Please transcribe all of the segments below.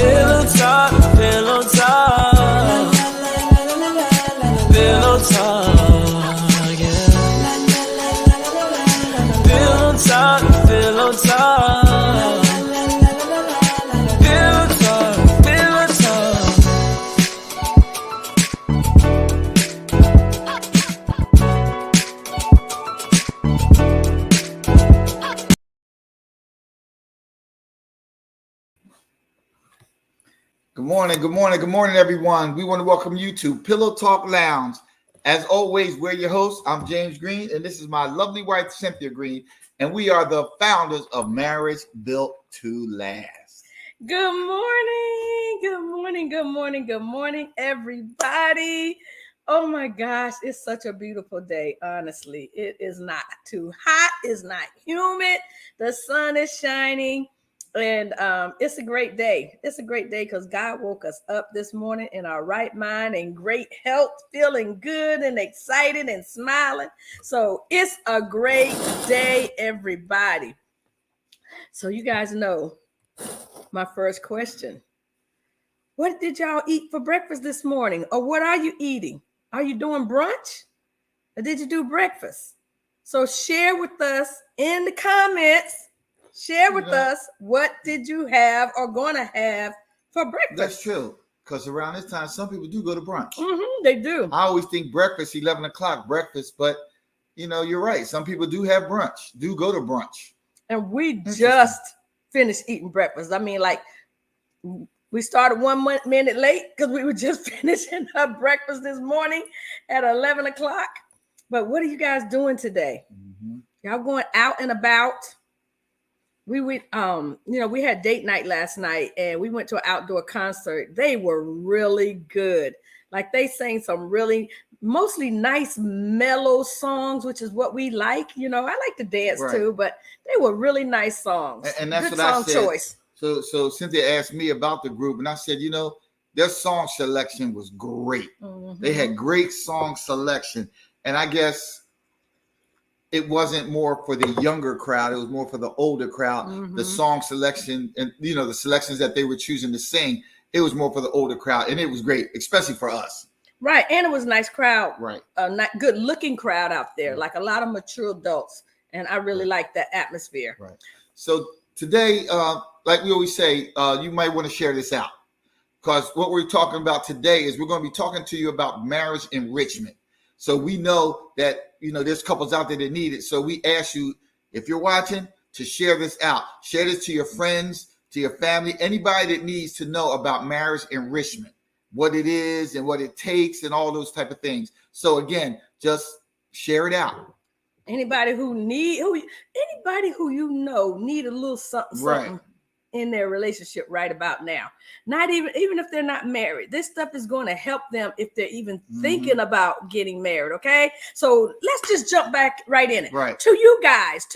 Pillow talk, pillow talk, pillow talk, yeah. Pillow talk, pillow talk, pillow talk, pillow talk. Good morning, everyone. We want to welcome you to Pillow Talk Lounge. As always, we're your hosts. I'm James Greene, and this is my lovely wife, Cynthia Greene, and we are the founders of Marriage Built to Last. Good morning, everybody. Oh my gosh, it's such a beautiful day, honestly. It is not too hot, it's not humid, the sun is shining. And it's a great day. It's a great day because God woke us up this morning in our right mind and great health, feeling good and excited and smiling. So it's a great day, everybody. So you guys know my first question. What did y'all eat for breakfast this morning? Or what are you eating? Are you doing brunch? Or did you do breakfast? So share with us in the comments. Share with us, what did you have or going to have for breakfast? That's true, because around this time, some people do go to brunch. They do. I always think breakfast, 11 o'clock breakfast, but, you're right. Some people do have brunch, do go to brunch. And we just finished eating breakfast. I mean, like, we started 1 minute late because we were just finishing our breakfast this morning at 11 o'clock. But what are you guys doing today? Y'all going out and about? We went, we had date night last night and we went to an outdoor concert. They were really good. Like they sang some really, mostly nice, mellow songs, which is what we like. I like to dance too, but they were really nice songs. And that's good what song I said. Choice. So Cynthia asked me about the group and I said, their song selection was great. They had great song selection. And I guess it wasn't more for the younger crowd. It was more for the older crowd. The song selection and, the selections that they were choosing to sing, it was more for the older crowd. And it was great, especially for us. Right. And it was a nice crowd. Right. Not good looking crowd out there, like a lot of mature adults. And I really like that atmosphere. Right. So today, like we always say, you might want to share this out. Because what we're talking about today is we're going to be talking to you about marriage enrichment. So we know that, there's couples out there that need it. So we ask you, if you're watching, to share this out. Share this to your friends, to your family, anybody that needs to know about marriage enrichment, what it is and what it takes and all those type of things. So again, just share it out. Anybody who need a little something in their relationship right about now. Not even if they're not married. This stuff is going to help them if they're even thinking about getting married. Okay. So let's just jump back right in it. Right. To you guys,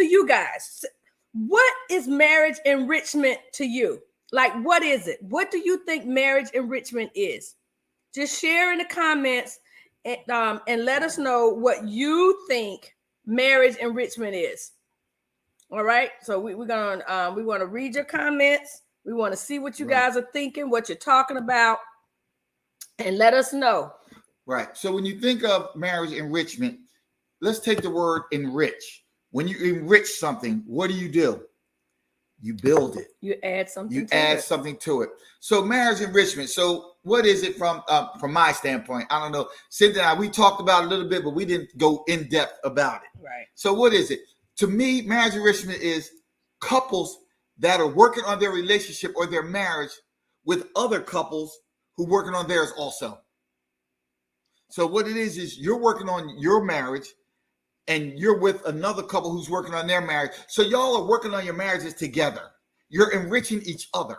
what is marriage enrichment to you? Like, what is it? What do you think marriage enrichment is? Just share in the comments and let us know what you think marriage enrichment is. All right. So we want to read your comments. We want to see what you guys are thinking, what you're talking about, and let us know. Right. So when you think of marriage enrichment, let's take the word enrich. When you enrich something, what do? You build it. You add something. Something to it. So marriage enrichment. So what is it from my standpoint? I don't know. Cynthia and I, we talked about it a little bit, but we didn't go in depth about it. Right. So what is it? To me, marriage enrichment is couples that are working on their relationship or their marriage with other couples who are working on theirs also. So what it is you're working on your marriage and you're with another couple who's working on their marriage. So y'all are working on your marriages together. You're enriching each other.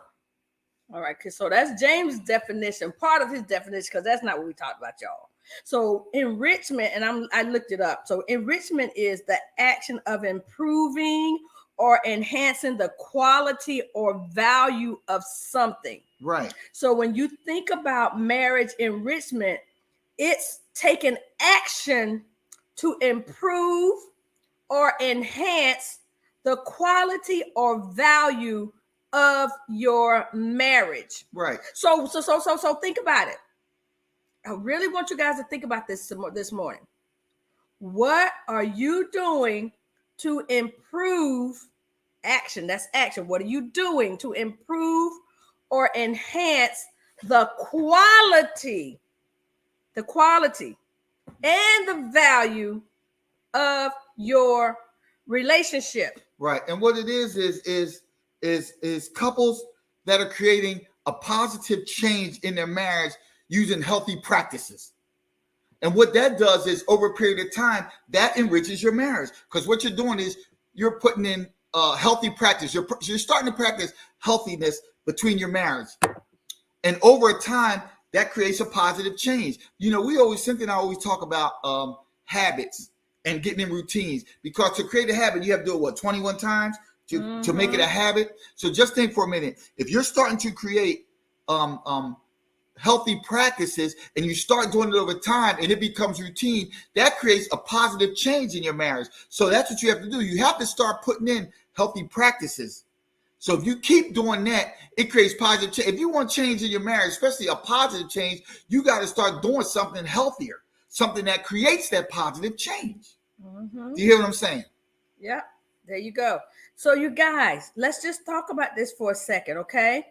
All right. So that's James' definition, part of his definition, because that's not what we talked about, y'all. So enrichment, and I looked it up. So enrichment is the action of improving or enhancing the quality or value of something. Right. So when you think about marriage enrichment, it's taking action to improve or enhance the quality or value of your marriage. Right. So think about it. I really want you guys to think about this morning. What are you doing to improve action? That's action. What are you doing to improve or enhance the quality and the value of your relationship? Right. And what it is couples that are creating a positive change in their marriage using healthy practices. And what that does is over a period of time, that enriches your marriage. Because what you're doing is you're putting in healthy practice. You're starting to practice healthiness between your marriage. And over time, that creates a positive change. You know, Cynthia and I always talk about habits and getting in routines. Because to create a habit, you have to do it, 21 times to make it a habit? So just think for a minute. If you're starting to create healthy practices and you start doing it over time and it becomes routine, that creates a positive change in your marriage. So that's what you have to do. You have to start putting in healthy practices. So if you keep doing that, it creates positive change. If you want change in your marriage, especially a positive change, you got to start doing something healthier, something that creates that positive change. Do you hear what I'm saying? Yeah, there you go. So you guys, let's just talk about this for a second, okay?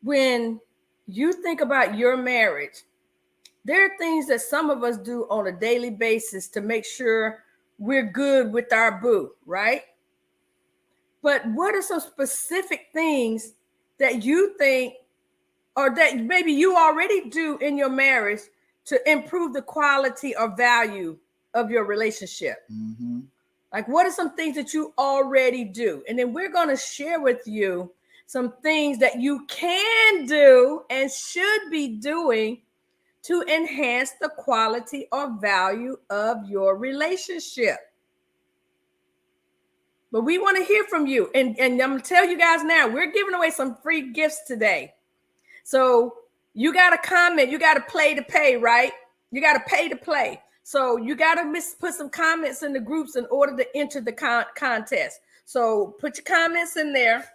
When you think about your marriage, there are things that some of us do on a daily basis to make sure we're good with our boo, right? But what are some specific things that you think or that maybe you already do in your marriage to improve the quality or value of your relationship? Like, what are some things that you already do? And then we're going to share with you some things that you can do and should be doing to enhance the quality or value of your relationship. But we want to hear from you. And I'm going to tell you guys now, we're giving away some free gifts today. So you got to comment. You got to play to pay, right? You got to pay to play. So you got to put some comments in the groups in order to enter the contest. So put your comments in there.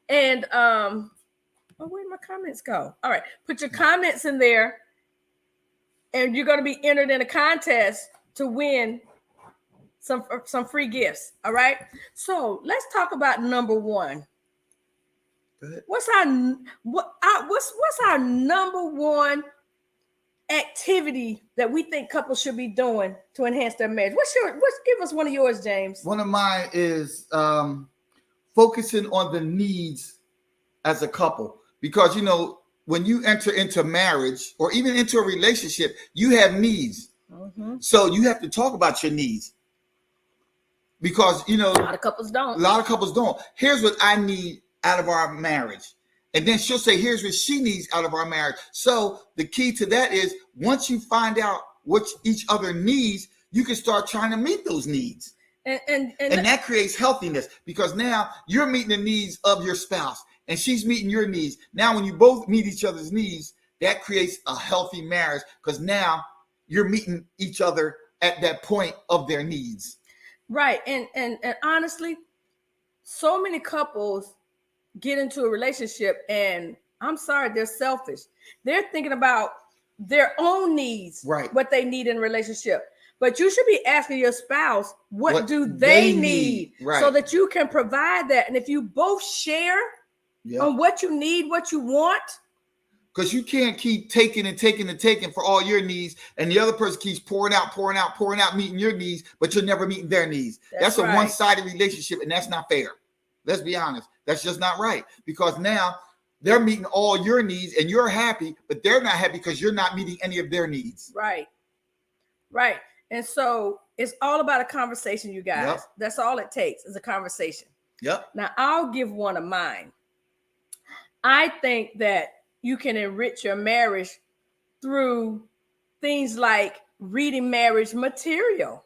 And where'd my comments go? All right, put your comments in there, and you're going to be entered in a contest to win some free gifts. All right. So let's talk about number one. Go ahead. What's our number one activity that we think couples should be doing to enhance their marriage? Give us one of yours, James. One of mine is focusing on the needs as a couple, because you know when you enter into marriage or even into a relationship, you have needs. So you have to talk about your needs, because you know a lot of couples don't. Here's what I need out of our marriage. And then she'll say, here's what she needs out of our marriage. So the key to that is once you find out what each other needs, you can start trying to meet those needs. And that creates healthiness, because now you're meeting the needs of your spouse and she's meeting your needs. Now, when you both meet each other's needs, that creates a healthy marriage, because now you're meeting each other at that point of their needs. Right. And honestly, so many couples get into a relationship and I'm sorry, they're selfish. They're thinking about their own needs, right? What they need in a relationship. But you should be asking your spouse, what do they need? Right. So that you can provide that. And if you both share on what you need, what you want. Because you can't keep taking and taking and taking for all your needs, and the other person keeps pouring out, meeting your needs, but you're never meeting their needs. That's a one-sided relationship, and that's not fair. Let's be honest. That's just not right, because now they're meeting all your needs and you're happy, but they're not happy because you're not meeting any of their needs. Right. And so it's all about a conversation, you guys. Yep. That's all it takes is a conversation. Yep. Now, I'll give one of mine. I think that you can enrich your marriage through things like reading marriage material.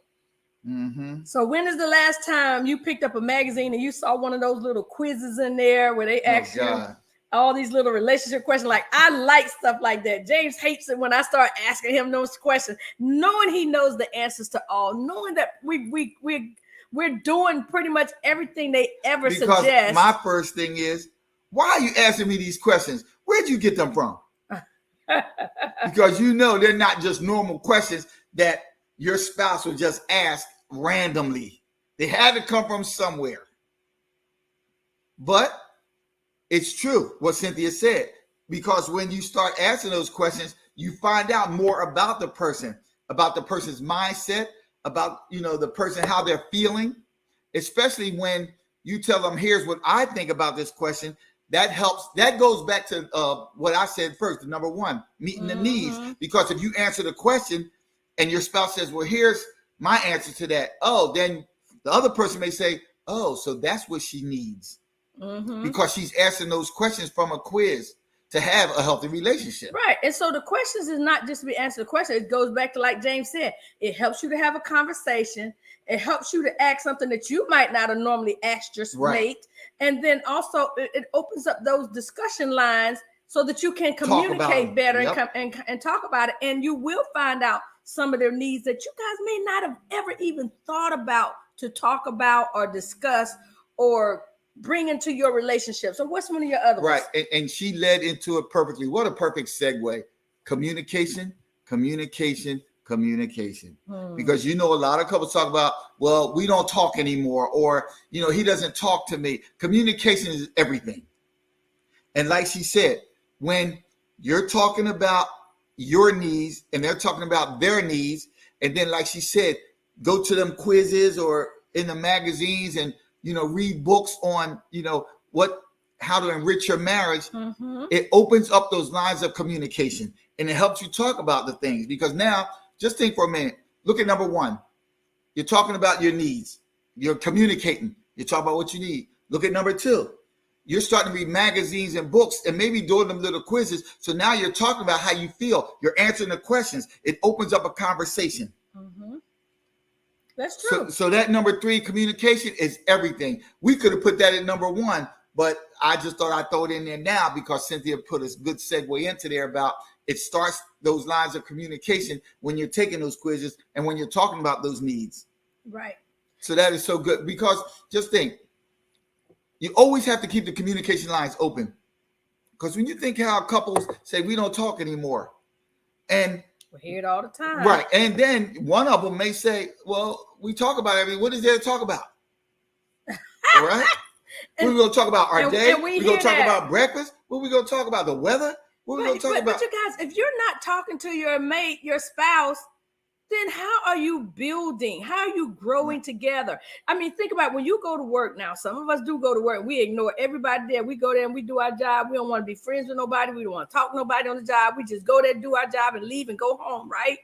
So when is the last time you picked up a magazine and you saw one of those little quizzes in there where they ask you all these little relationship questions? Like, I like stuff like that. James hates it when I start asking him those questions, knowing he knows the answers to all, knowing that We're doing pretty much everything they ever Because suggest. my first thing is, why are you asking me these questions? Where'd you get them from? Because you know they're not just normal questions that your spouse will just ask randomly. They had to come from somewhere. But it's true what Cynthia said, because when you start asking those questions, you find out more about the person's mindset, about the person, how they're feeling, especially when you tell them, here's what I think about this question. That helps. That goes back to what I said first, the number one, meeting the needs. Because if you answer the question and your spouse says, well, here's my answer to that. Oh, then the other person may say, oh, so that's what she needs. Because she's asking those questions from a quiz to have a healthy relationship. Right. And so the questions is not just to be answered the question. It goes back to, like James said, it helps you to have a conversation. It helps you to ask something that you might not have normally asked your mate. And then also it opens up those discussion lines so that you can communicate better and talk about it. And you will find out some of their needs that you guys may not have ever even thought about to talk about or discuss or bring into your relationship. So what's one of your other ones? Right. And she led into it perfectly. What a perfect segue. Communication. Because a lot of couples talk about, well, we don't talk anymore, or he doesn't talk to me. Communication is everything. And like she said, when you're talking about your needs and they're talking about their needs, and then like she said, go to them quizzes or in the magazines and read books on how to enrich your marriage. It opens up those lines of communication and it helps you talk about the things. Because now, just think for a minute. Look at number one. You're talking about your needs. You're communicating. You're talking about what you need. Look at number two. You're starting to read magazines and books and maybe doing them little quizzes. So now you're talking about how you feel. You're answering the questions. It opens up a conversation. That's true. So that number three, communication, is everything. We could have put that at number one, but I just thought I'd throw it in there now because Cynthia put a good segue into there about it starts those lines of communication when you're taking those quizzes and when you're talking about those needs. Right. So that is so good because just think, you always have to keep the communication lines open. Because when you think how couples say we don't talk anymore, and we hear it all the time. Right. And then one of them may say, well, we talk about everything. What is there to talk about? All right. We're going to talk about our day. We're going to talk about breakfast. What are we going to talk about? The weather? What are we going to talk about? But you guys, if you're not talking to your mate, your spouse, then how are you building? How are you growing together? I mean, think about when you go to work now. Some of us do go to work. We ignore everybody there. We go there and we do our job. We don't want to be friends with nobody. We don't want to talk to nobody on the job. We just go there, do our job, and leave and go home, right?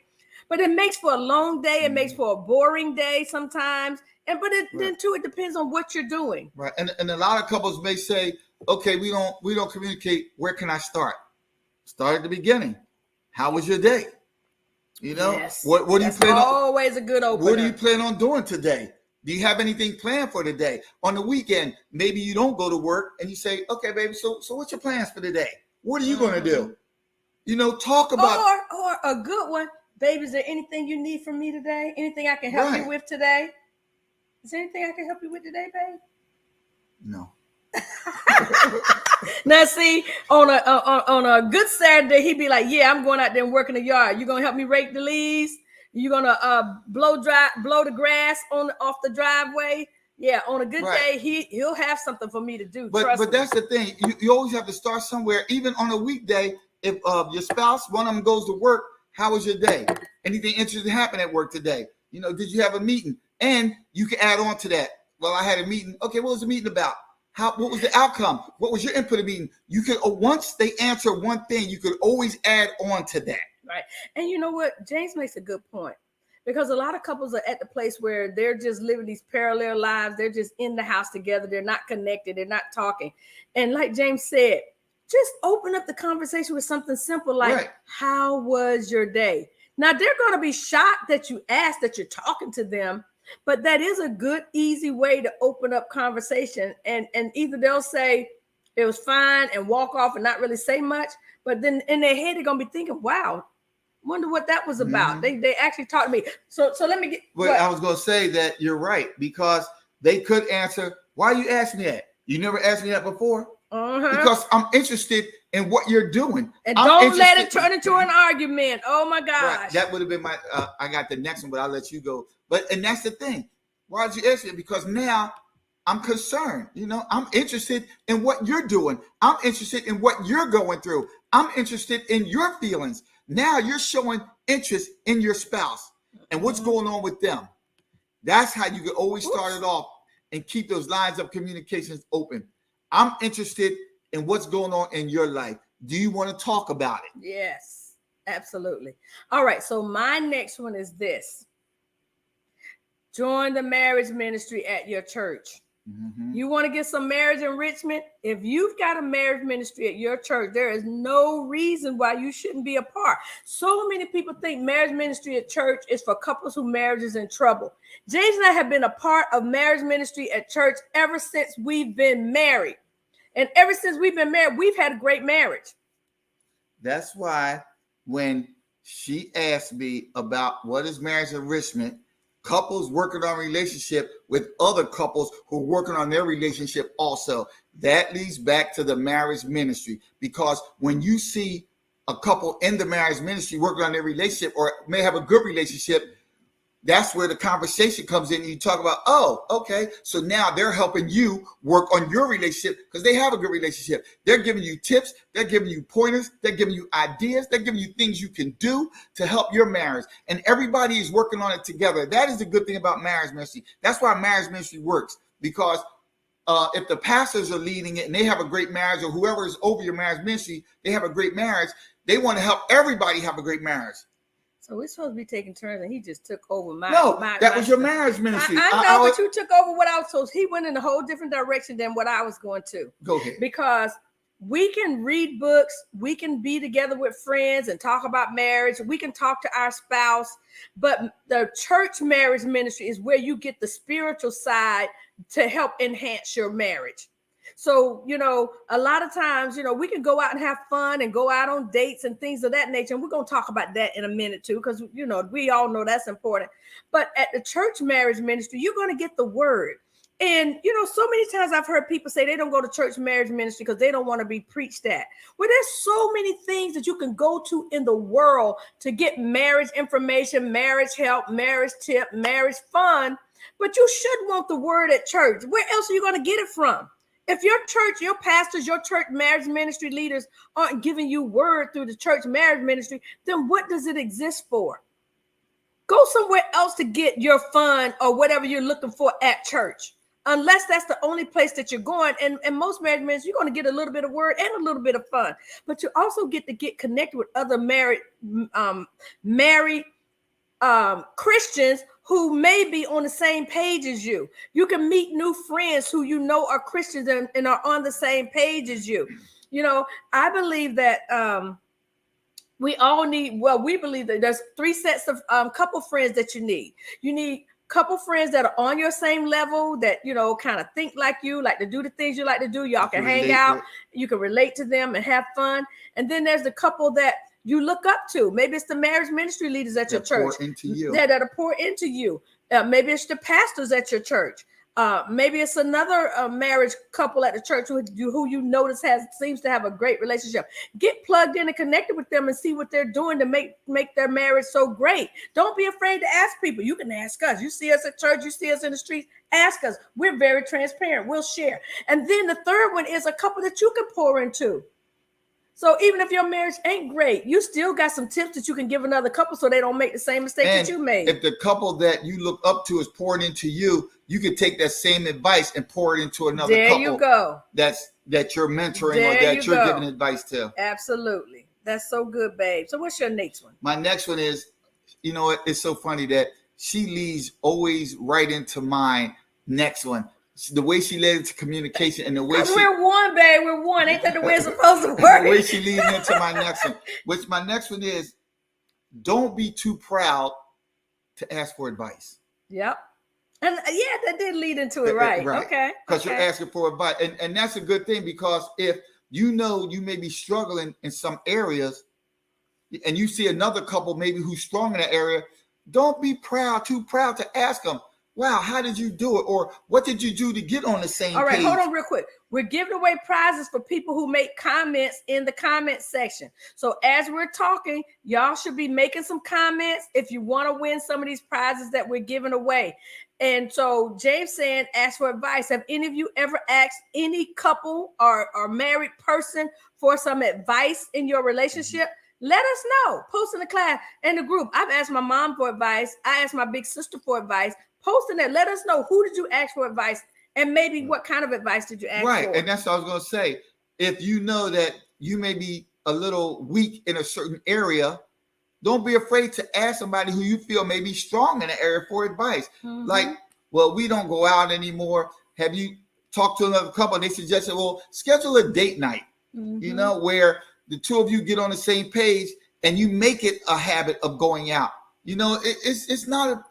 But it makes for a long day. It makes for a boring day sometimes. Then too, it depends on what you're doing. Right. And a lot of couples may say, okay, we don't communicate. Where can I start? Start at the beginning. How was your day? Yes. What do you plan on? Always a good opener. What do you plan on doing today? Do you have anything planned for today? On the weekend, maybe you don't go to work and you say, okay, baby, so what's your plans for today? What are you going to do? Talk about. Or a good one. Babe, is there anything you need from me today? Anything I can help you with today? Is there anything I can help you with today, babe? No. Now, see, on a good Saturday, he'd be like, "Yeah, I'm going out there and work in the yard. You gonna help me rake the leaves? You gonna blow the grass off the driveway? Yeah, on a good day, he'll have something for me to do. But that's the thing. You always have to start somewhere. Even on a weekday, if your spouse, one of them goes to work, how was your day? Anything interesting happened at work today? Did you have a meeting? And you can add on to that. Well, I had a meeting. Okay, what was the meeting about? What was the outcome? What was your input of meeting? You could, once they answer one thing, you could always add on to that. Right. And you know what? James makes a good point, because a lot of couples are at the place where they're just living these parallel lives. They're just in the house together. They're not connected. They're not talking. And like James said, just open up the conversation with something simple like, how was your day? Now, they're going to be shocked that you asked, that you're talking to them. But that is a good, easy way to open up conversation. And either they'll say it was fine and walk off and not really say much. But then in their head, they're going to be thinking, wow, Wonder what that was about. They actually talked to me. So let me get. Well, I was going to say that you're right, because they could answer, why are you asking me that? You never asked me that before? Because I'm interested in what you're doing. And don't let it turn into an argument. Oh my gosh. Right. That would have been my, I got the next one, but I'll let you go. And that's the thing. Why did you ask me? Because now I'm concerned. I'm interested in what you're doing. I'm interested in what you're going through. I'm interested in your feelings. Now you're showing interest in your spouse and what's going on with them. That's how you can always start it off and keep those lines of communications open. I'm interested in what's going on in your life. Do you want to talk about it? Yes, absolutely. All right. So my next one is this. Join the marriage ministry at your church. You want to get some marriage enrichment? If you've got a marriage ministry at your church, there is no reason why you shouldn't be a part. So many people think marriage ministry at church is for couples whose marriage is in trouble. James and I have been a part of marriage ministry at church ever since we've been married. And ever since we've been married, we've had a great marriage. That's why when she asked me about what is marriage enrichment, couples working on relationship with other couples who are working on their relationship also. That leads back to the marriage ministry, because when you see a couple in the marriage ministry working on their relationship or may have a good relationship, that's where the conversation comes in. And you talk about, oh, okay, so now they're helping you work on your relationship because they have a good relationship. They're giving you tips. They're giving you pointers. They're giving you ideas. They're giving you things you can do to help your marriage. And everybody is working on it together. That is the good thing about marriage ministry. That's why marriage ministry works, because if the pastors are leading it and they have a great marriage, or whoever is over your marriage ministry, they have a great marriage, they want to help everybody have a great marriage. So we're supposed to be taking turns, and he just took over my. No, that was your marriage ministry. I know, but you took over what I was supposed. He went in a whole different direction than what I was going to. Go ahead. Because we can read books, we can be together with friends and talk about marriage. We can talk to our spouse, but the church marriage ministry is where you get the spiritual side to help enhance your marriage. So, a lot of times, we can go out and have fun and go out on dates and things of that nature. And we're going to talk about that in a minute too, because, we all know that's important. But at the church marriage ministry, you're going to get the word. And, so many times I've heard people say they don't go to church marriage ministry because they don't want to be preached at. Well, there's so many things that you can go to in the world to get marriage information, marriage help, marriage tip, marriage fun. But you should want the word at church. Where else are you going to get it from? If your church, your pastors, your church marriage ministry leaders aren't giving you word through the church marriage ministry, then what does it exist for? Go somewhere else to get your fun or whatever you're looking for at church, unless that's the only place that you're going. And most marriage ministries, you're going to get a little bit of word and a little bit of fun, but you also get to get connected with other married Christians who may be on the same page as you. You can meet new friends who are Christians and are on the same page as you. I believe that we believe that there's 3 sets of couple friends that you need. You need couple friends that are on your same level, that, kind of think like you, like to do the things you like to do. Y'all can hang out. You can relate to them and have fun. And then there's the couple that you look up to. Maybe it's the marriage ministry leaders at your church that are pour into you. Maybe it's the pastors at your church. Maybe it's another marriage couple at the church who you notice seems to have a great relationship. Get plugged in and connected with them and see what they're doing to make their marriage so great. Don't be afraid to ask people. You can ask us. You see us at church, you see us in the streets, ask us. We're very transparent. We'll share. And then the third one is a couple that you can pour into. So even if your marriage ain't great, you still got some tips that you can give another couple so they don't make the same mistake that you made. If the couple that you look up to is pouring into you, you can take that same advice and pour it into another couple. There you go. That you're mentoring or that you're giving advice to. Absolutely. That's so good, babe. So what's your next one? My next one is, it's so funny that she leads always right into my next one. The way she led into communication and the way we're one, babe. We're one. Ain't that the way it's supposed to work? The way she leads into my next one, which my next one is, don't be too proud to ask for advice. Yep. And that did lead into it, right? Okay. Because you're asking for advice. And that's a good thing, because if you may be struggling in some areas, and you see another couple maybe who's strong in that area, don't be too proud to ask them, wow, how did you do it? Or what did you do to get on the same page? All right, hold on real quick. We're giving away prizes for people who make comments in the comment section. So as we're talking, y'all should be making some comments if you want to win some of these prizes that we're giving away. And so James saying, ask for advice. Have any of you ever asked any couple or married person for some advice in your relationship? Let us know. Post in the class and the group. I've asked my mom for advice. I asked my big sister for advice. Post in there. Let us know, who did you ask for advice, and maybe what kind of advice did you ask for? Right, and that's what I was going to say. If you know that you may be a little weak in a certain area, don't be afraid to ask somebody who you feel may be strong in the area for advice. Mm-hmm. Like, well, we don't go out anymore. Have you talked to another couple? And they suggested, well, schedule a date night, you know, where the two of you get on the same page and you make it a habit of going out. You know, it's not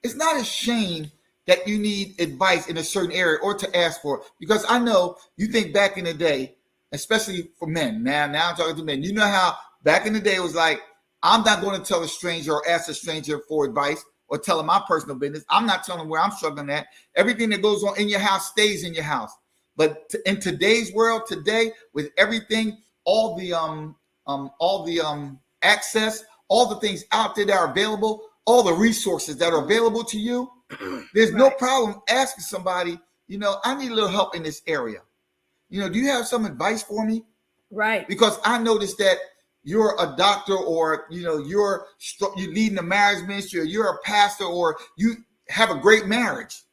a shame that you need advice in a certain area or to ask for it. Because I know you think back in the day, especially for men. Now I'm talking to men. You know how back in the day it was like, I'm not going to tell a stranger or ask a stranger for advice or tell them my personal business. I'm not telling them where I'm struggling at. Everything that goes on in your house stays in your house. But in today's world, today, with everything, all the access, all the things out there that are available, all the resources that are available to you, there's no problem asking somebody, you know, I need a little help in this area. You know, do you have some advice for me? Right. Because I noticed that you're a doctor, or, you know, you're leading a marriage ministry, or you're a pastor, or you have a great marriage.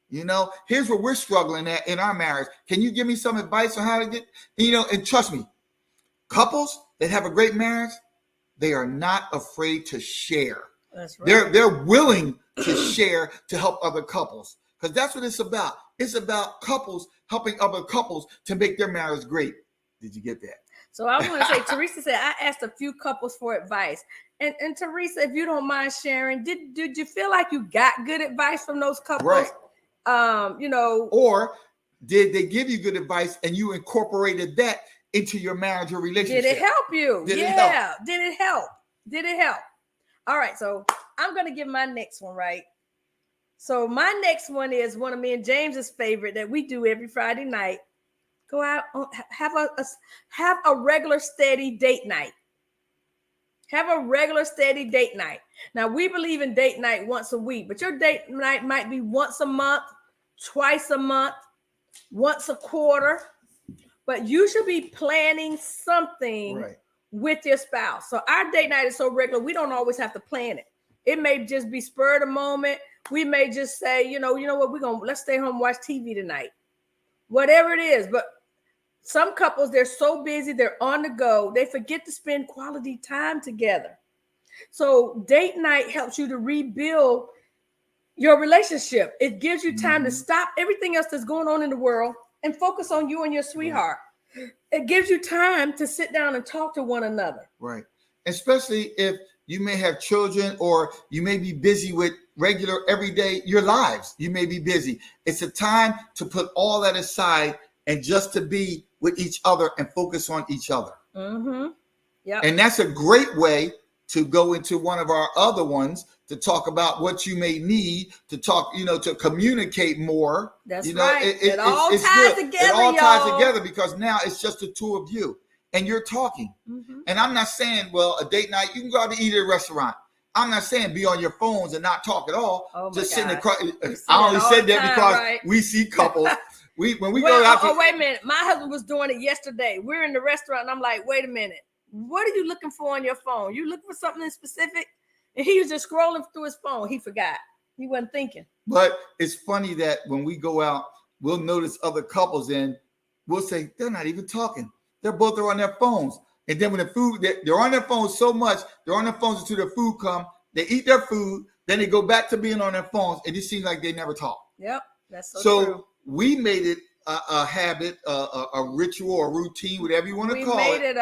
You know, here's where we're struggling at in our marriage. Can you give me some advice on how to get, you know, and trust me, couples that have a great marriage, they are not afraid to share. That's right. They're willing to share to help other couples, because that's what it's about. It's about couples helping other couples to make their marriage great. Did you get that? So I want to say, Teresa said, I asked a few couples for advice. And Teresa, if you don't mind sharing, did you feel like you got good advice from those couples? Right. You know, or did they give you good advice and you incorporated that into your marriage or relationship? Did it help you? Did it help? Did it help? Did it help? All right, so I'm going to give my next one, right? So my next one is one of me and James's favorite that we do every Friday night. Go out, have a regular steady date night. Have a regular steady date night. Now, we believe in date night once a week, but your date night might be once a month, twice a month, once a quarter. But you should be planning something with your spouse. So our date night is so regular, we don't always have to plan it. It may just be spur of the moment. We may just say, you know what, let's stay home and watch TV tonight. Whatever it is. But some couples, they're so busy, they're on the go, they forget to spend quality time together. So date night helps you to rebuild your relationship. It gives you time to stop everything else that's going on in the world and focus on you and your sweetheart. It gives you time to sit down and talk to one another. Right. Especially if you may have children, or you may be busy with regular everyday your lives. You may be busy. It's a time to put all that aside and just to be with each other and focus on each other. Yeah. And that's a great way to go into one of our other ones to talk about what you may need to talk, to communicate more. That's right. It all ties together. It all ties together because now it's just the two of you and you're talking. And I'm not saying, well, a date night, you can go out to eat at a restaurant. I'm not saying be on your phones and not talk at all. Just sitting across. I only said that because we see couples. When we go out. Wait a minute. My husband was doing it yesterday. We're in the restaurant and I'm like, wait a minute. What are you looking for on your phone? You looking for something specific? And he was just scrolling through his phone. He forgot. He wasn't thinking. But it's funny that when we go out, we'll notice other couples and we'll say, they're not even talking. They're both on their phones. And then when the food, they're on their phones so much, they're on their phones until their food come. They eat their food. Then they go back to being on their phones. And it seems like they never talk. Yep. That's so true. We made it a habit, a ritual, or routine, whatever you want to call it. We made it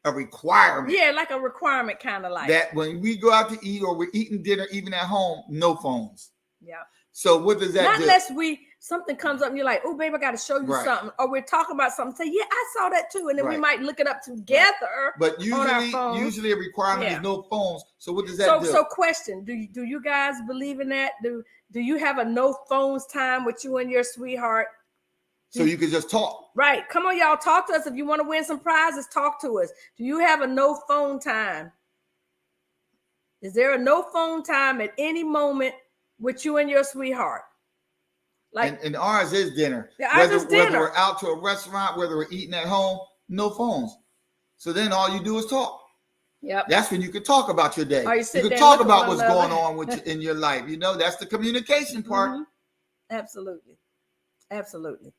a requirement. Yeah, like a requirement, kind of like that. When we go out to eat or we're eating dinner, even at home, no phones. Yeah. So what does that do? Not unless we something comes up and you're like, oh, babe, I got to show you Right. something. Or we're talking about something. Say, yeah, I saw that too. And then we Right. might look it up together But on our usually, phones. usually a requirement Yeah. is no phones. So what does that do? So question, do you guys believe in that? Do you have a no phones time with you and your sweetheart? So you can just talk. Right. Come on, y'all. Talk to us. If you want to win some prizes, talk to us. Do you have a no phone time? Is there a no phone time at any moment with you and your sweetheart? Like, And ours is dinner. Yeah, ours is dinner. Whether we're out to a restaurant, whether we're eating at home, no phones. So then all you do is talk. Yep. That's when you can talk about your day. Or you You sit can there and talk look at about one what's another. going on with you, in your life. You know, that's the communication part. Mhm. Absolutely. Absolutely.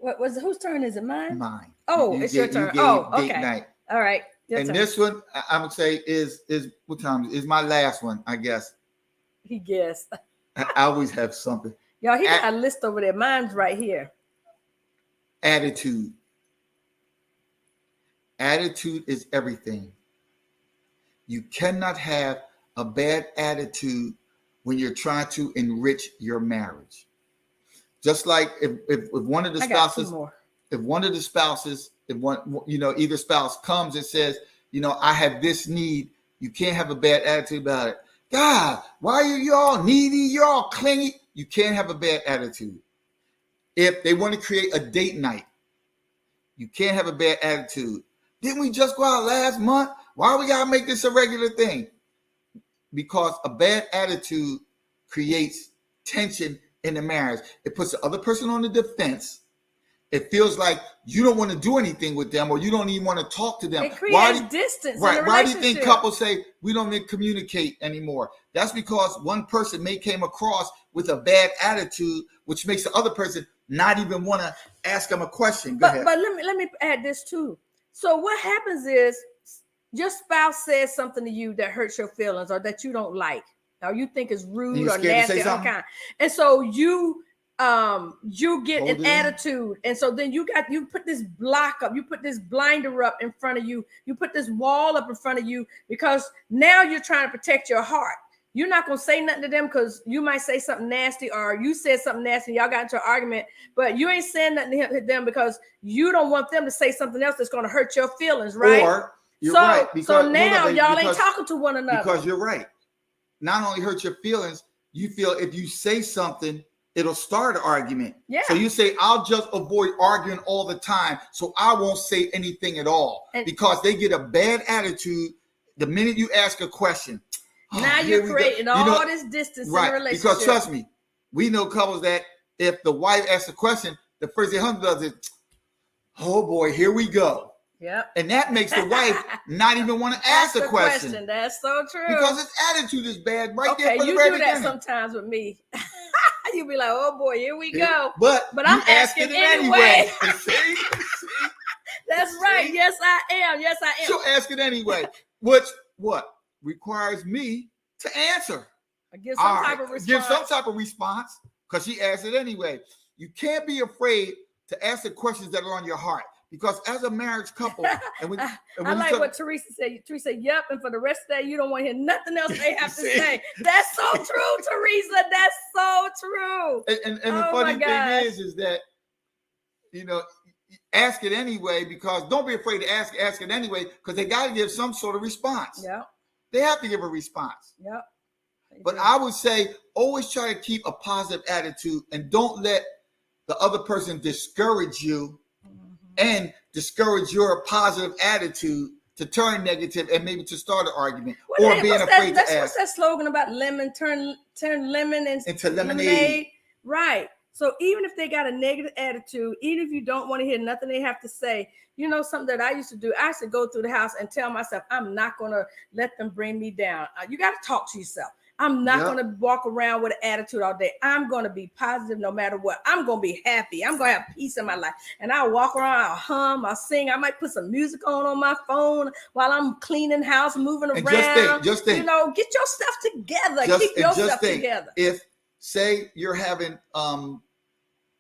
Whose turn is it? Mine? Mine. Oh, You it's gave- your you turn. gave Oh, date okay. night. All right. Your And turn. this one, I would say is what time is my last one? I guess He guessed. I always have something. Y'all, he got a list over there. Mine's right here. Attitude. Attitude is everything. You cannot have a bad attitude when you're trying to enrich your marriage. Just like if one of the I got two spouses, more. if one of the spouses, if one, either spouse comes and says, I have this need, you can't have a bad attitude about it. God, why are you all needy? You're all clingy. You can't have a bad attitude. If they want to create a date night, you can't have a bad attitude. Didn't we just go out last month? Why we gotta make this a regular thing? Because a bad attitude creates tension in the marriage. It puts the other person on the defense. It feels like you don't want to do anything with them, or you don't even want to talk to them. It creates distance. Right? In a Why do you think relationship. couples say we don't need to communicate anymore? That's because one person may came across with a bad attitude, which makes the other person not even want to ask them a question. Go ahead. But let me add this too. So what happens is your spouse says something to you that hurts your feelings or that you don't like, or you think is rude you're or scared to say nasty or something? unkind. And so you get Hold an it in. attitude. And so then you put this block up, you put this blinder up in front of you, you put this wall up in front of you, because now you're trying to protect your heart. You're not going to say nothing to them because you might say something nasty, or you said something nasty, y'all got into an argument, but you ain't saying nothing to them because you don't want them to say something else that's going to hurt your feelings, right? Or you're right. So now y'all ain't talking to one another. Because you're right. Not only hurt your feelings, you feel if you say something, it'll start an argument. Yeah. So you say, I'll just avoid arguing all the time, so I won't say anything at all. Because they get a bad attitude the minute you ask a question. Now you're creating all this distance in the relationship. Because trust me, we know couples that if the wife asks a question, the first thing husband does is, oh boy, here we go. Yep. And that makes the wife not even want to ask a question. That's so true. Because his attitude is bad there Okay, from the you very do that beginning. sometimes with me. You be like, oh boy, here we go. But I'm you ask asking it anyway. anyway. That's right. Yes, I am. Yes, I am. She'll ask it anyway, which requires me to answer. Give some type of response. Give some type of response because she asked it anyway. You can't be afraid to ask the questions that are on your heart, because as a marriage couple, I like what Teresa said. Teresa said, yep, and for the rest of that, you don't want to hear nothing else they have to say. That's so true, Teresa. That's so true. And the funny thing is that, ask it anyway, because don't be afraid to ask it anyway, because they got to give some sort of response. Yeah. They have to give a response. Yep. But I would say always try to keep a positive attitude and don't let the other person discourage you and discourage your positive attitude to turn negative and maybe to start an argument or being afraid to ask. What's that slogan about lemon, turn lemon into lemonade? Right. So even if they got a negative attitude, even if you don't want to hear nothing they have to say, something that I used to do, I used to go through the house and tell myself, I'm not going to let them bring me down. You got to talk to yourself. I'm not going to walk around with an attitude all day. I'm going to be positive no matter what. I'm going to be happy. I'm going to have peace in my life. And I'll walk around, I'll hum, I'll sing. I might put some music on my phone while I'm cleaning house, moving and around. Just think. Get your stuff together. Keep your stuff together. If, say, you're having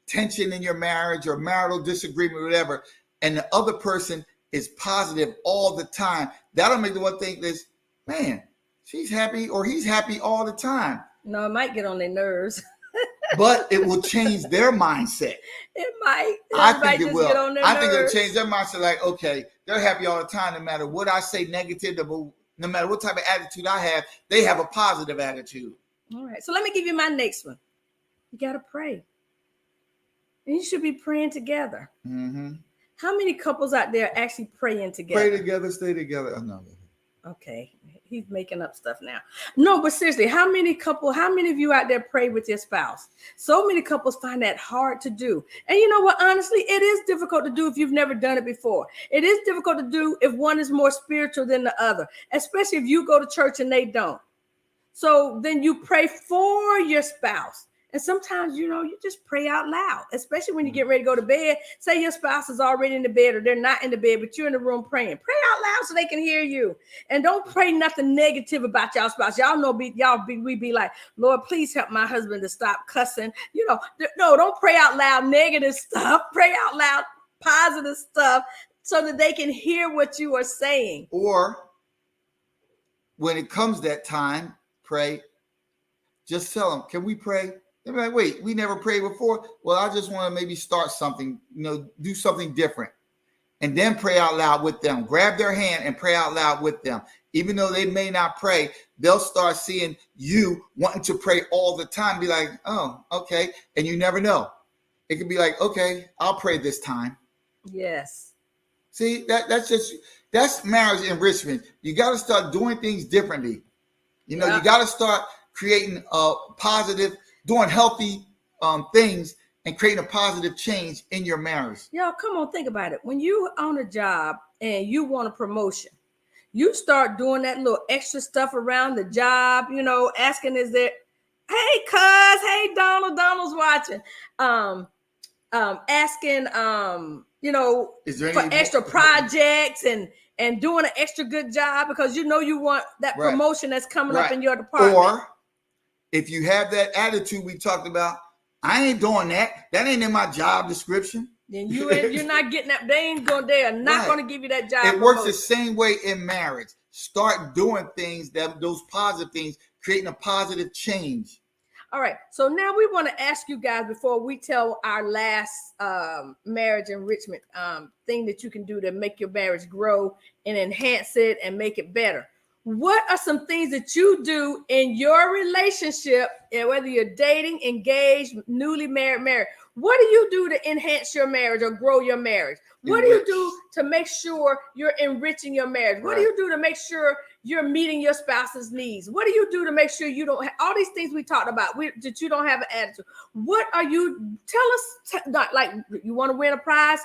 tension in your marriage or marital disagreement or whatever, and the other person is positive all the time, that'll make the one think this, man, she's happy or he's happy all the time. No, it might get on their nerves. but it will change their mindset. It might. I Everybody think it just will. get on their I think it'll nerves. change their mindset. Like, okay, they're happy all the time, no matter what I say negative, no matter what type of attitude I have, they have a positive attitude. All right. So let me give you my next one. You got to pray. And you should be praying together. Mm-hmm. How many couples out there are actually praying together? Pray together, stay together. Oh, no. Okay. He's making up stuff now. No, but seriously, how many of you out there pray with your spouse? So many couples find that hard to do. And you know what? Honestly, it is difficult to do if you've never done it before. It is difficult to do if one is more spiritual than the other, especially if you go to church and they don't. So then you pray for your spouse. And sometimes, you just pray out loud, especially when you get ready to go to bed. Say your spouse is already in the bed or they're not in the bed, but you're in the room praying. Pray out loud so they can hear you. And don't pray nothing negative about y'all spouse. Y'all know we be like, Lord, please help my husband to stop cussing. No, don't pray out loud negative stuff. Pray out loud positive stuff so that they can hear what you are saying. Or when it comes that time, pray. Just tell them, can we pray? They're like, wait, we never prayed before. Well, I just want to maybe start something, do something different. And then pray out loud with them. Grab their hand and pray out loud with them. Even though they may not pray, they'll start seeing you wanting to pray all the time. Be like, oh, okay. And you never know. It could be like, okay, I'll pray this time. Yes. See, that's marriage enrichment. You got to start doing things differently. You got to start creating a positive, doing healthy things and creating a positive change in your marriage. Y'all, come on, think about it. When you on a job and you want a promotion, you start doing that little extra stuff around the job, asking, is there, hey, cuz, hey, Donald's watching. Asking, is there for extra projects and doing an extra good job because you want that promotion that's coming up in your department. Or if you have that attitude we talked about, I ain't doing that. That ain't in my job description. Then you're not getting that. They are not going to give you that job. It works the same way in marriage. Start doing things, those positive things, creating a positive change. All right. So now we want to ask you guys before we tell our last marriage enrichment thing that you can do to make your marriage grow and enhance it and make it better. What are some things that you do in your relationship, whether you're dating, engaged, newly married? What do you do to enhance your marriage or grow your marriage? What do you do to make sure you're enriching your marriage? What do you do to make sure you're meeting your spouse's needs? What do you do to make sure you don't have all these things we talked about, that you don't have an attitude? What are you, tell us, like you want to win a prize?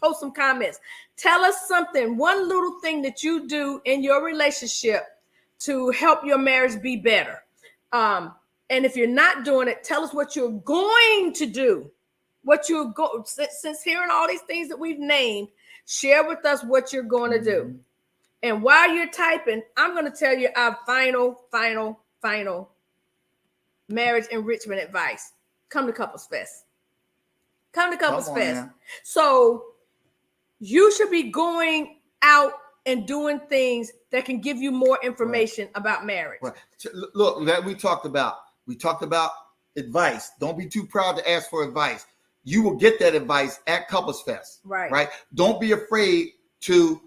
Post some comments. Tell us something, one little thing that you do in your relationship to help your marriage be better. And if you're not doing it, tell us what you're going to do. Since hearing all these things that we've named, share with us what you're going to do. And while you're typing, I'm going to tell you our final marriage enrichment advice. Come to Couples Fest. Come to Couples Fest. Man. So you should be going out and doing things that can give you more information about marriage. Right. Look, that we talked about advice. Don't be too proud to ask for advice. You will get that advice at Couples Fest. Right. Don't be afraid to.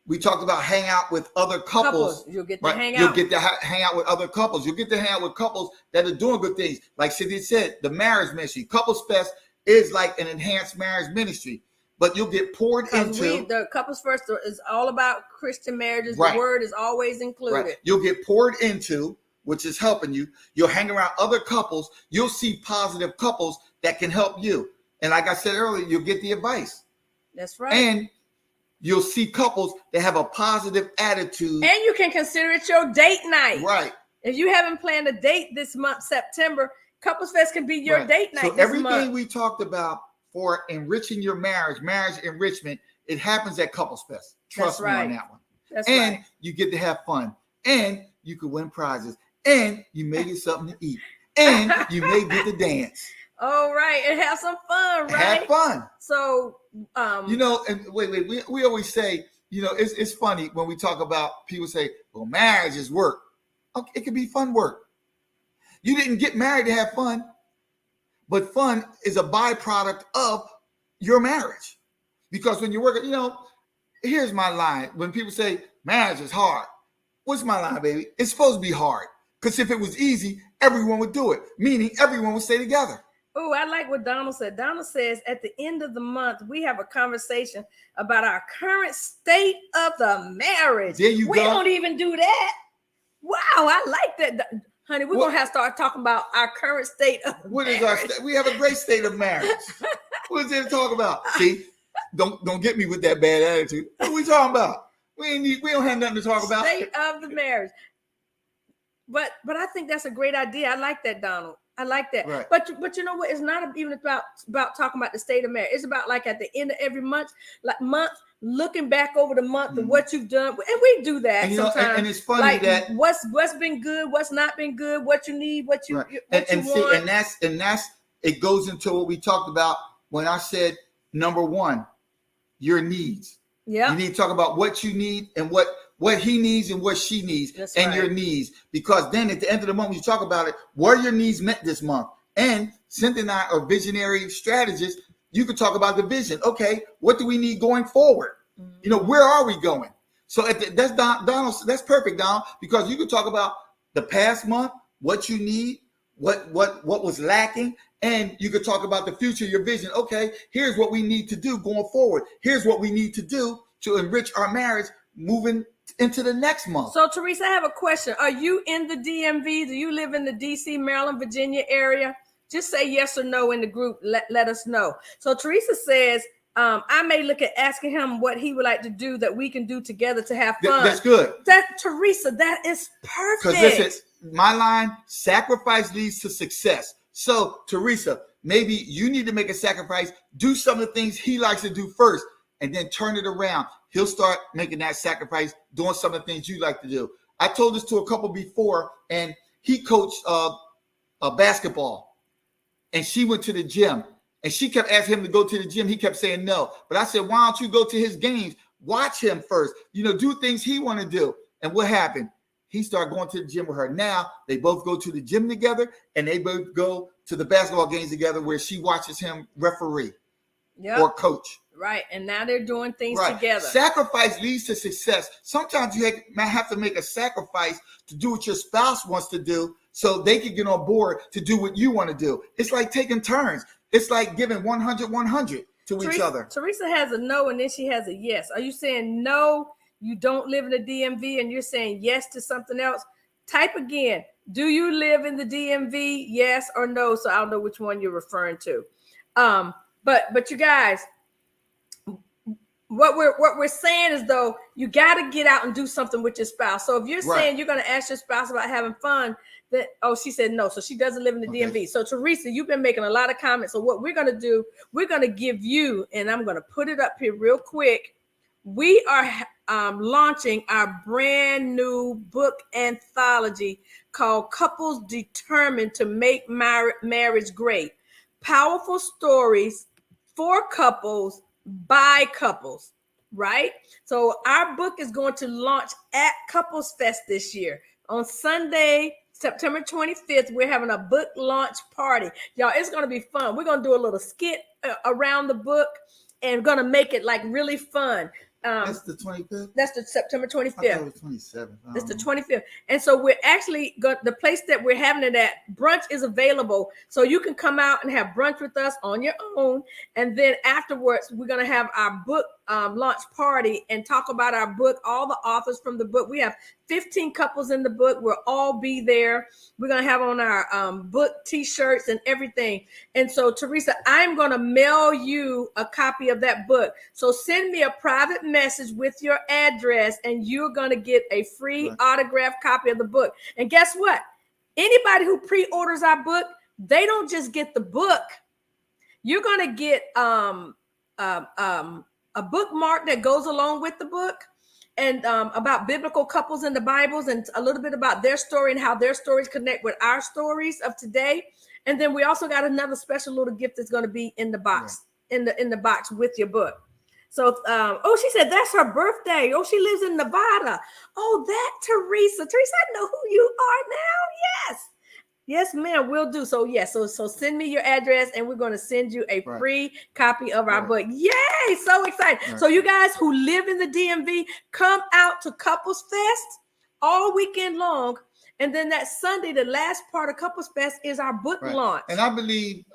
We talked about hang out with other couples. You'll get to hang out. You'll get to hang out with other couples. You'll get to hang out with couples that are doing good things. Like Cynthia said, the marriage ministry. Couples Fest is like an enhanced marriage ministry, but you'll get poured into. The Couples First is all about Christian marriages. The word is always included. Right. You'll get poured into, which is helping you. You'll hang around other couples. You'll see positive couples that can help you. And like I said earlier, you'll get the advice. That's right. And you'll see couples that have a positive attitude. And you can consider it your date night. Right. If you haven't planned a date this month, September, Couples Fest can be your date night. So everything we talked about for enriching your marriage enrichment, it happens at Couples Fest. Trust me on that one. That's and you get to have fun. And you can win prizes. And you may get something to eat. And you may get to dance. All right. And have some fun, right? Have fun. So, and wait, we always say, it's funny when we talk about, people say, well, marriage is work. Okay, it can be fun work. You didn't get married to have fun. but fun is a byproduct of your marriage. Because when you're working, here's my line. When people say marriage is hard, what's my line, baby? It's supposed to be hard. Because if it was easy, everyone would do it, meaning everyone would stay together. Oh, I like what Donald said. Donald says at the end of the month, we have a conversation about our current state of the marriage. There you we go. don't even do that. Wow, I like that. Honey, we're going to have to start talking about our current state of what marriage. Is our state? We have a great state of marriage. What is there to talk about? See, don't get me with that bad attitude. What are we talking about? We don't have nothing to talk about. State of the marriage. But I think that's a great idea. I like that, Donald. I like that. Right. But you know what? It's not even about talking about the state of marriage. It's about like at the end of every month, looking back over the month of what you've done. And we do that sometimes. And it's funny like that what's been good, what's not been good, what you need, what you right. what and you want. And that's it goes into what we talked about when I said number one, your needs. Yeah. You need to talk about what you need and what he needs and what she needs. That's and right. Your needs. Because then at the end of the month, when you talk about it, what are your needs met this month? And Cynthia and I are visionary strategists. You could talk about the vision. Okay, what do we need going forward? Mm-hmm. Where are we going? So that's Donald. That's perfect, Donald, because you could talk about the past month, what you need, what was lacking, and you could talk about the future, your vision. Okay, here's what we need to do going forward. Here's what we need to do to enrich our marriage moving into the next month. So, Teresa, I have a question. Are you in the DMV? Do you live in the DC, Maryland, Virginia area? Just say yes or no in the group. Let us know. So, Teresa says, I may look at asking him what he would like to do that we can do together to have fun. That's good. Teresa, that is perfect. Because this is my line, sacrifice leads to success. So, Teresa, maybe you need to make a sacrifice, do some of the things he likes to do first, and then turn it around. He'll start making that sacrifice, doing some of the things you like to do. I told this to a couple before, and he coached basketball, and she went to the gym, and she kept asking him to go to the gym. He kept saying no. But I said, why don't you go to his games? Watch him first. Do things he want to do. And what happened? He started going to the gym with her. Now they both go to the gym together, and they both go to the basketball games together where she watches him referee or coach. Right. And now they're doing things right. together. Sacrifice leads to success. Sometimes you might have to make a sacrifice to do what your spouse wants to do so they can get on board to do what you want to do. It's like taking turns. It's like giving 100 to each other. Teresa has a no and then she has a yes. Are you saying no, you don't live in the DMV, and you're saying yes to something else? Type again. Do you live in the DMV? Yes or no? So I'll know which one you're referring to. But you guys, what we're saying is, though, you got to get out and do something with your spouse. So if you're saying you're going to ask your spouse about having fun, then she said no, so she doesn't live in the DMV. So Teresa, you've been making a lot of comments. So what we're going to do, we're going to give you, and I'm going to put it up here real quick. We are launching our brand new book anthology called Couples Determined to Make Marriage Great. Powerful stories for couples by couples, right? So our book is going to launch at Couples Fest this year. On Sunday, September 25th, we're having a book launch party. Y'all, it's going to be fun. We're going to do a little skit around the book and going to make it like really fun. That's the 25th? That's the September 25th. I thought it was 27th. It's the 25th. And so we're actually the place that we're having it at, brunch is available. So you can come out and have brunch with us on your own. And then afterwards, we're going to have our book launch party and talk about our book, all the authors from the book. We have 15 couples in the book. We'll all be there. We're going to have on our book t-shirts and everything. And so, Teresa, I'm going to mail you a copy of that book. So send me a private message with your address, and you're going to get a free autographed copy of the book. And guess what? Anybody who pre-orders our book, they don't just get the book. You're going to get a bookmark that goes along with the book, and about biblical couples in the Bibles, and a little bit about their story and how their stories connect with our stories of today. And then we also got another special little gift that's going to be in the box, in the box with your book. So, she said that's her birthday. Oh, she lives in Nevada. Oh, that Teresa. Teresa, I know who you are now. Yes. Yes, ma'am, we'll do. So yes, so send me your address and we're going to send you a Right. free copy of our Right. book. Yay! So excited. Right. So you guys who live in the DMV, come out to Couples Fest all weekend long. And then that Sunday, the last part of Couples Fest is our book Right. launch. And I believe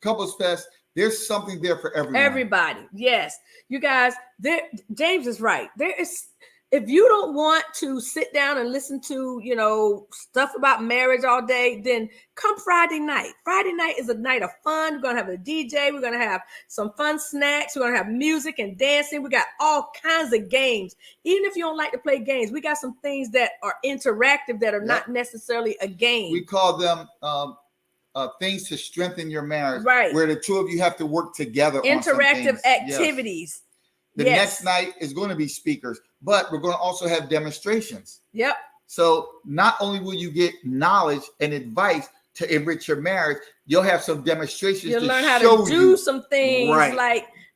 Couples Fest, there's something there for everyone. Everybody. Yes. You guys, there James is right. There is, if you don't want to sit down and listen to, stuff about marriage all day, then come Friday night. Friday night is a night of fun. We're going to have a DJ. We're going to have some fun snacks. We're going to have music and dancing. We got all kinds of games. Even if you don't like to play games, we got some things that are interactive that are not necessarily a game. We call them things to strengthen your marriage. Right. Where the two of you have to work together interactive on some things. activities. Yes. The next night is going to be speakers, but we're going to also have demonstrations. Yep. So not only will you get knowledge and advice to enrich your marriage, you'll have some demonstrations. You'll to learn how show to do some things, right.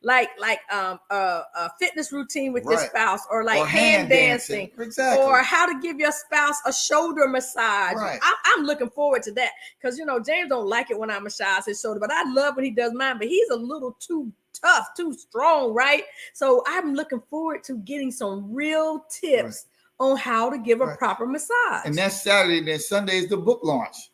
like a fitness routine with your Right. spouse, or like Or hand dancing. Exactly. Or how to give your spouse a shoulder massage. Right. I'm looking forward to that because James don't like it when I massage his shoulder, but I love when he does mine. But he's a little too tough, too strong, right? So I'm looking forward to getting some real tips on how to give a proper massage. And that's Saturday. Then Sunday is the book launch.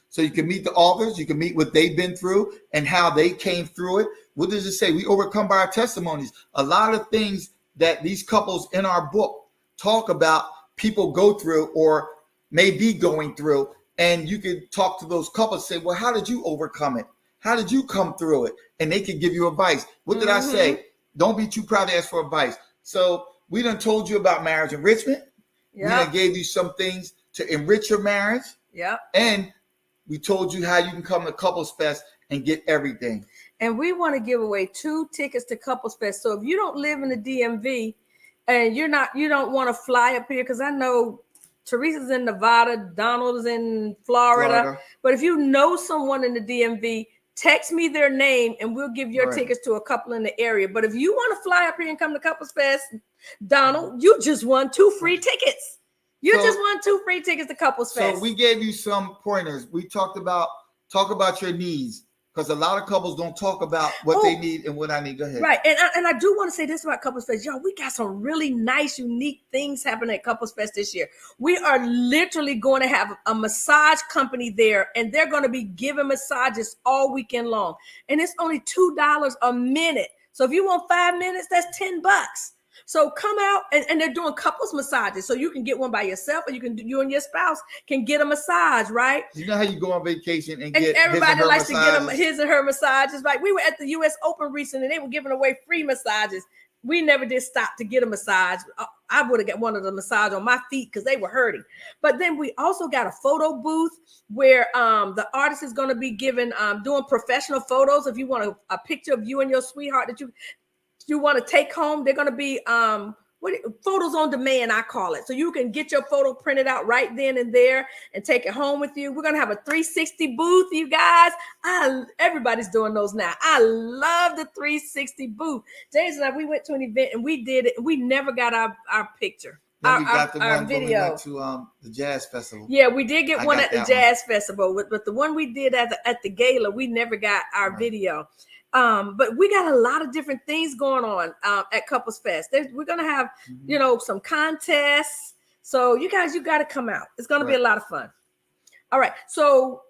So you can meet the authors, you can meet what they've been through and how they came through it. What does it say? We overcome by our testimonies. A lot of things that these couples in our book talk about, people go through or may be going through. And you can talk to those couples, say, well, how did you overcome it? How did you come through it? And they can give you advice. What did I say? Don't be too proud to ask for advice. So we done told you about marriage enrichment. Yep. We done gave you some things to enrich your marriage. Yep. And we told you how you can come to Couples Fest and get everything. And we want to give away 2 tickets to Couples Fest. So if you don't live in the DMV and you don't want to fly up here, because I know Teresa's in Nevada, Donald's in Florida. But if you know someone in the DMV, text me their name and we'll give your tickets to a couple in the area. But if you want to fly up here and come to Couples Fest, Donald, you just won 2 free tickets. You just won 2 free tickets to Couples Fest. So we gave you some pointers. We talk about your needs, because a lot of couples don't talk about what they need and what I need. Go ahead. Right. And I do want to say this about Couples Fest. Y'all, we got some really nice, unique things happening at Couples Fest this year. We are literally going to have a massage company there, and they're going to be giving massages all weekend long. And it's only $2 a minute. So if you want 5 minutes, that's $10. So come out, and they're doing couples massages. So you can get one by yourself, or you and your spouse can get a massage, right? You know how you go on vacation and get everybody likes massages? To get his and her massages. Like we were at the US Open recently, and they were giving away free massages. We never did stop to get a massage. I would have got one of the massage on my feet because they were hurting. But then we also got a photo booth where the artist is going to be giving doing professional photos. If you want a picture of you and your sweetheart that you want to take home, they're going to be photos on demand, I call it. So you can get your photo printed out right then and there and take it home with you. We're going to have a 360 booth, you guys. Everybody's doing those now. I love the 360 booth. James and I, we went to an event and we did it. We never got our picture. Then we got the one video to the Jazz Festival. Yeah, we did get one at the Jazz Festival, but the one we did at the gala, we never got our video. But we got a lot of different things going on at Couples Fest. We're gonna have some contests. So you guys, you got to come out. It's gonna be a lot of fun. All right, so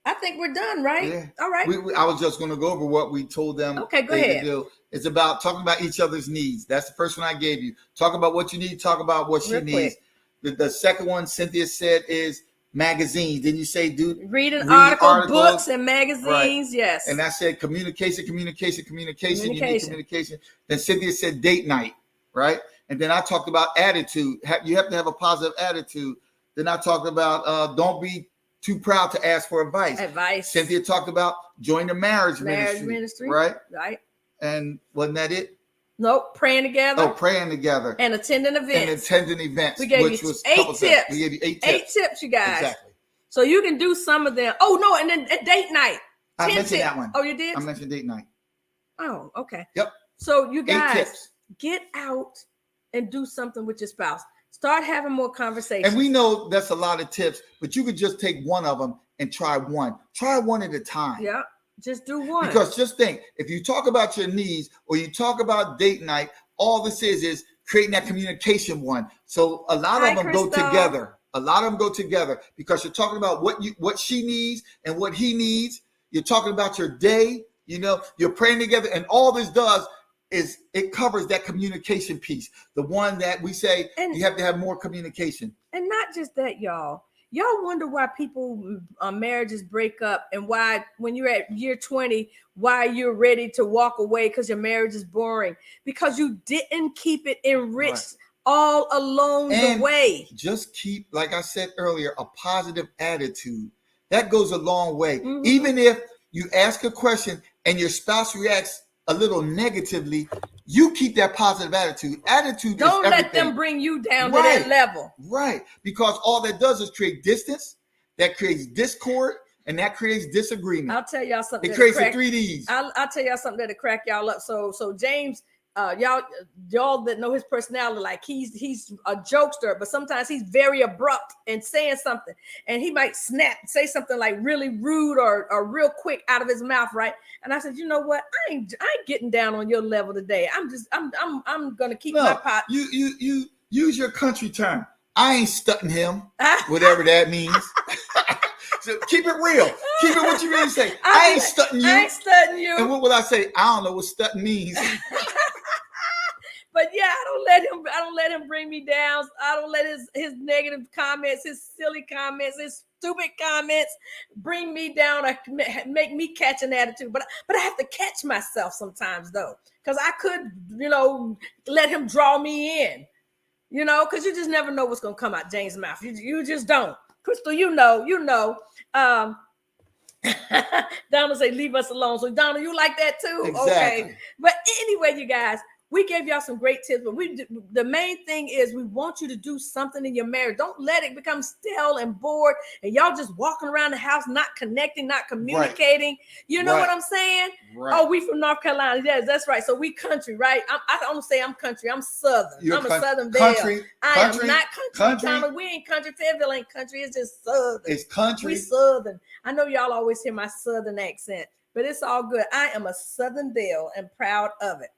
I think we're done, right? Yeah. All right. I was just going to go over what we told them. Okay, go ahead. To do. It's about talking about each other's needs. That's the first one I gave you. Talk about what you need. Talk about what she needs. The second one Cynthia said is magazines. Didn't you say, dude? Reading articles, books, and magazines. Right. Yes. And I said communication. You need communication. Then Cynthia said date night, right? And then I talked about attitude. You have to have a positive attitude. Then I talked about don't be too proud to ask for advice. Cynthia talked about join the marriage ministry. Right. And wasn't that it? Nope. Praying together. Praying together. And attending events. We gave you 8 tips. We gave you 8 tips. 8 tips, you guys. Exactly. So you can do some of them. Oh, no. And then at date night. I mentioned that one. Oh, you did? I mentioned date night. Oh, okay. Yep. So you guys get out and do something with your spouse. Start having more conversations. And we know that's a lot of tips, but you could just take one of them and try one. Try one at a time. Yeah, just do one. Because just think, if you talk about your needs or you talk about date night, all this is creating that communication one. So a lot of them go together. A lot of them go together because you're talking about what she needs and what he needs. You're talking about your day. You know, you're praying together, and all this does is it covers that communication piece. The one that we say you have to have more communication. And not just that, y'all. Y'all wonder why people marriages break up, and why when you're at year 20, why you're ready to walk away because your marriage is boring, because you didn't keep it enriched all along the way. Just keep, like I said earlier, a positive attitude. That goes a long way. Even if you ask a question and your spouse reacts a little negatively, you keep that positive attitude. Don't let them bring you down to that level. Right. Because all that does is create distance, that creates discord, and that creates disagreement. I'll tell y'all something. It creates the 3Ds. I'll tell y'all something that'll crack y'all up. So James, y'all that know his personality, like he's a jokester, but sometimes he's very abrupt and saying something, and he might say something like really rude or real quick out of his mouth, right? And I said, you know what? I ain't getting down on your level today. I'm gonna keep my pot. You use your country term. I ain't stunting him, whatever that means. So keep it real. Keep it what you really say. I ain't stunting you. I ain't stunting you. And what will I say? I don't know what stunting means. But yeah, I don't let him bring me down. I don't let his negative comments, his silly comments, his stupid comments bring me down or make me catch an attitude. But I have to catch myself sometimes though, because I could, let him draw me in, because you just never know what's gonna come out James' mouth. You just don't. Crystal, you know. Donna say, leave us alone. So Donna, you like that too? Exactly. Okay. But anyway, you guys, we gave y'all some great tips, but the main thing is we want you to do something in your marriage. Don't let it become stale and bored and y'all just walking around the house, not connecting, not communicating. Right. You know what I'm saying? Right. Oh, we from North Carolina. Yes, that's right. So we country, right? I don't say I'm country. I'm Southern. I'm a Southern belle. I am not country. We ain't country. Fayetteville ain't country. It's just Southern. It's country. We Southern. I know y'all always hear my Southern accent, but it's all good. I am a Southern belle and proud of it.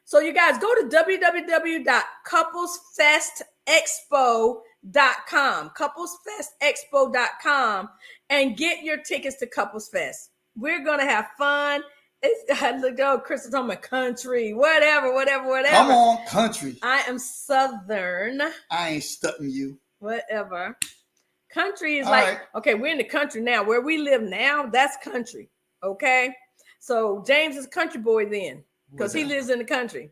So you guys go to www.couplesfestexpo.com, couplesfestexpo.com, and get your tickets to Couples Fest. We're going to have fun. Look, Chris is talking about country, whatever. Come on, country. I am Southern. I ain't stunting you. Whatever. Country is okay, we're in the country now. Where we live now, that's country. Okay. So James is a country boy then, because he lives in the country.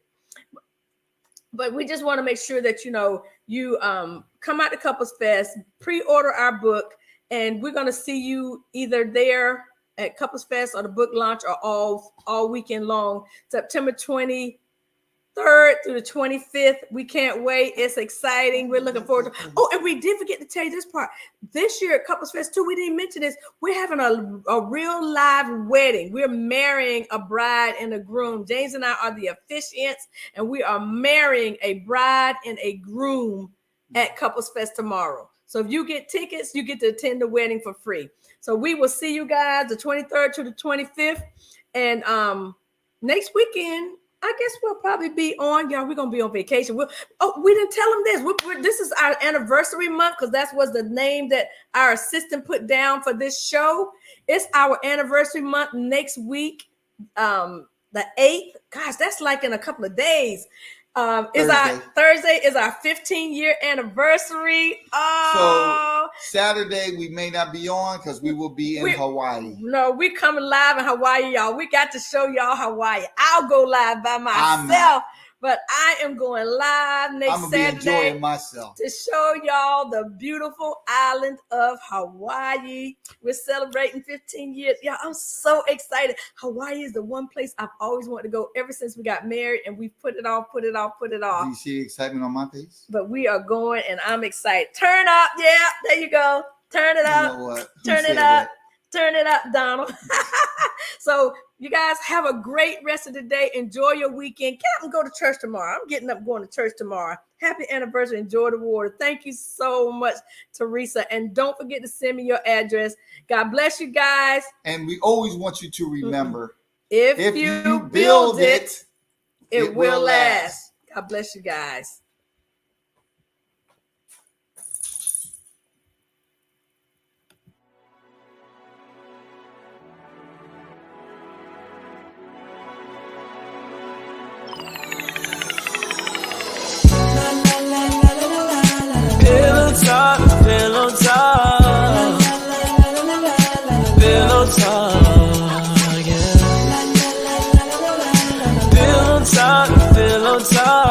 But we just want to make sure that you come out to Couples Fest, pre-order our book, and we're going to see you either there at Couples Fest or the book launch or all weekend long, September 23rd through the 25th. We can't wait. It's exciting. We're looking forward to. Oh, and we did forget to tell you this part. This year at Couples Fest too, we didn't mention this. We're having a real live wedding. We're marrying a bride and a groom. James and I are the officiants, and we are marrying a bride and a groom at Couples Fest tomorrow. So if you get tickets, you get to attend the wedding for free. So we will see you guys the 23rd to the 25th, and next weekend. I guess we'll probably be on, y'all. We're gonna be on vacation. We didn't tell them this. This is our anniversary month, because that was the name that our assistant put down for this show. It's our anniversary month next week, the 8th. Gosh, that's like in a couple of days. Thursday is our 15-year anniversary. So Saturday we may not be on because we will be in Hawaii. No, we're coming live in Hawaii, y'all. We got to show y'all Hawaii. I'll go live by myself, but I am going live next Saturday. Enjoying myself to show y'all the beautiful island of Hawaii. We're celebrating 15 years. Yeah, I'm so excited. Hawaii is the one place I've always wanted to go ever since we got married, and we put it off. Do you see the excitement on my face? But we are going, and I'm excited. Turn up. Yeah, there you go. Turn it up. You know what? Turn it up. Turn it up, Donald. So You guys have a great rest of the day. Enjoy your weekend. Get up and go to church tomorrow. I'm getting up going to church tomorrow. Happy anniversary. Enjoy the water. Thank you so much, Teresa. And don't forget to send me your address. God bless you guys. And we always want you to remember, if you build it, it will last. God bless you guys. Pillow talk, pillow talk, pillow talk, yeah. Pillow talk, pillow talk.